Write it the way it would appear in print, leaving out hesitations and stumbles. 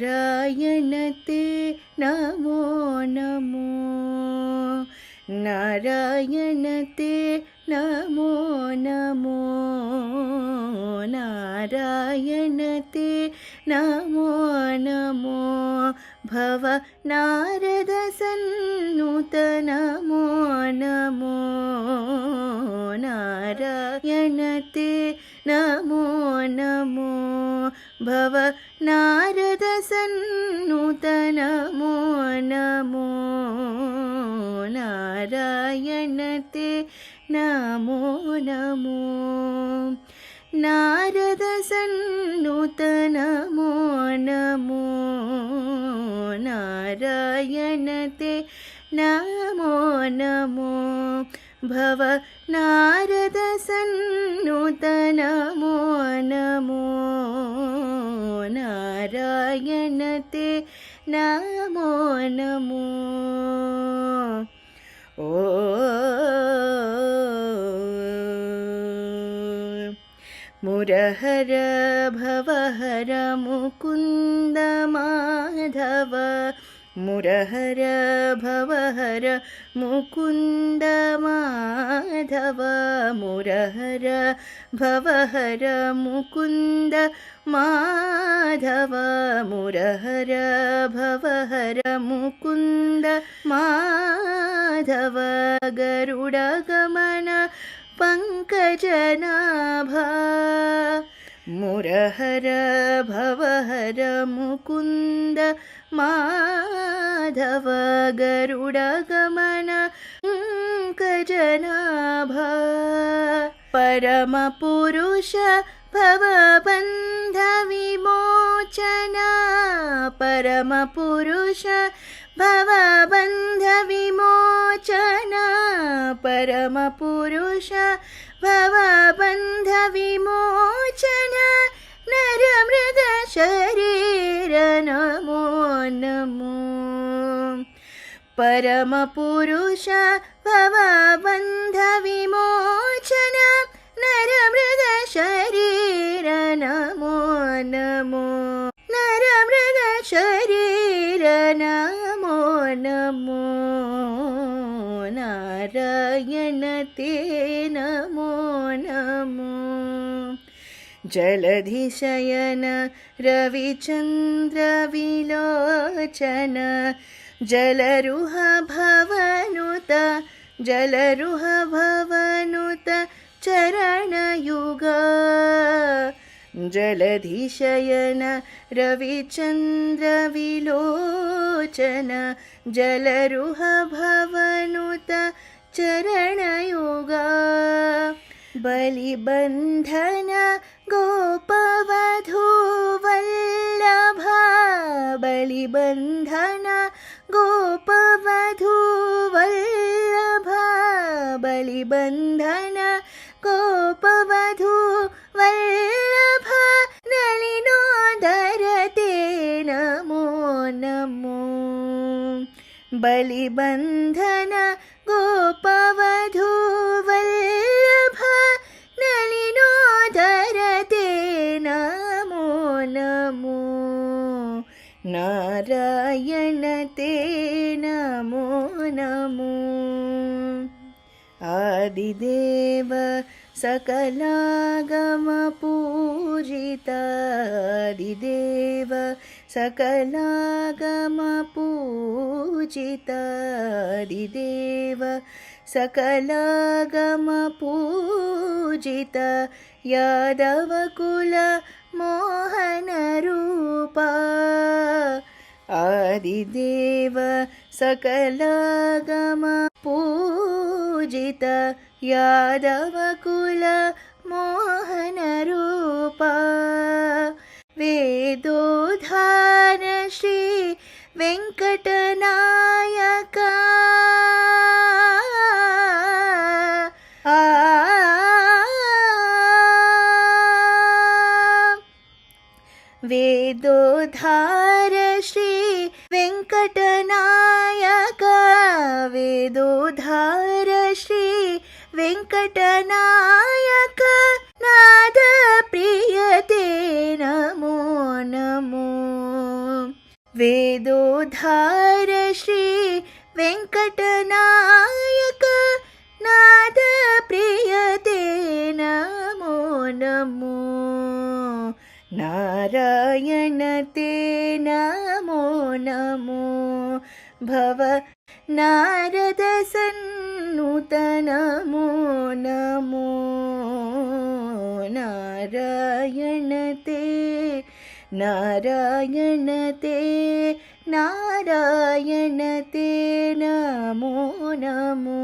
ನಾರಾಯಣತೆ ನಮೋ ನಮೋ, ನಾರಾಯಣತೆ ನಮೋ ನಮೋ, ನಾರಾಯಣತೆ ನಮೋ ನಮೋ, ಭವ ನಾರದ ಸನ್ನುತ ನಮೋ ನಮೋ, ನಾರಾಯಣತೆ ನಮೋ ನಮೋ, ಭವ ನಾರದ ಸನ್ನುತ ನಮೋ ನಮೋ, ನಾರಾಯಣತೆ ನಮೋ ನಮೋ, ನಾರದ ಸನ್ನುತ ನಮೋ ನಮೋ, ನಾರಾಯಣತೆ ನಮೋ ನಮೋ, ಭವ ನಾರದ ಸನ್ನುತ ನಮೋ ನಮೋ, ನಾರಾಯಣತೆ ನಮೋ ನಮೋ. ಓ ಮುರಹರ ಭವಹರ ಮುಕುಂದ ಮಾಧವ, ಮುರಹರ ಭವಹರ ಮುಕುಂದ ಮಾಧವ, ಮುರಹರ ಭವಹರ ಮುಕುಂದ ಮಾಧವ, ಮುರಹರ ಭವಹರ ಮುಕುಂದ ಮಾಧವ, ಗರುಡ ಗಮನ ಪಂಕಜನಾಭ, ಮುರಹರ ಭವಹರ ಮುಕುಂದ ಮಾಧವ, ಗರುಡ ಗಮನ ಪಂಕಜನಾಭ, ಪರಮ ಪುರುಷ ಭವಬಂಧ ವಿಮೋಚನ, ಪರಮ ಪುರುಷ ಭವಬಂಧ ವಿಮೋಚನ, ಪರಮ ಪುರುಷ ಭವಬಂಧ ವಿಮೋಚನ, ನರ ಮೃಗ ಶರೀರ ನಮೋ ನಮೋ, ಪರಮ ಪುರುಷ ಭವಬಂಧ ವಿಮೋಚನ, ನರ ಮೃಗ ಶರೀರ ನಮೋ ನಮೋ, ನರ ಮೃಗ ಶರೀರ ನಮೋ ನಮೋ, ನಾರಾಯಣತೆ ನಮೋ ನಮೋ, ಜಲಧಿಶಯನ ರವಿಚಂದ್ರ ವಿಲೋಚನ, ಜಲರುಹ ಭವನುತ, ಜಲರುಹ ಭವನುತ ಚರಣಯುಗ, ಜಲಧಿಶಯನ ರವಿಚಂದ್ರ ವಿಲೋಚನ, ಜಲರುಹ ಭವನುತ ಚರಣಯುಗ, ಬಲಿಬಂಧನ ಗೋಪವಧೂ ವಲ್ಲಭ, ಬಲಿಬಂಧನ ಗೋಪವಧೂ ವಲ್ಲಭ, ಬಲಿಬಂಧನ ಗೋಪವಧೂ ವಲ್ಲಭ, ನಳಿನೋದರತೆ ನಮೋ ನಮೋ, ಬಲಿಬಂಧನ ಗೋಪವಧೂ ವಲ್ಲಭ, ನಳಿನೋದರತೆ ನಮೋ ನಮೋ, ನಾರಾಯಣತೆ ನಮೋ ನಮೋ. ಆದಿದೇವ सकलागम पूजिता, आदिदेव सकलागम पूजिता, आदिदेव सकलागम पूजिता, यादवकुल मोहन रूपा, आदिदेव सकलागम पूजिता, यादवकुल मोहन रूपा, वेदोद्धार श्री वेंकटनायका, वेदोद्धार श्री वेंकटनायका, वेदोद्धार श्री वेङ्कटनायक नाद प्रियते नमो नमो वेदोद्धार श्री वेङ्कटनायक नाद प्रियते नमो नमो नारायण ते नमो नमो भव नारद सन्नुत नमो नमो नारायण ते नारायण ते नमो नमो।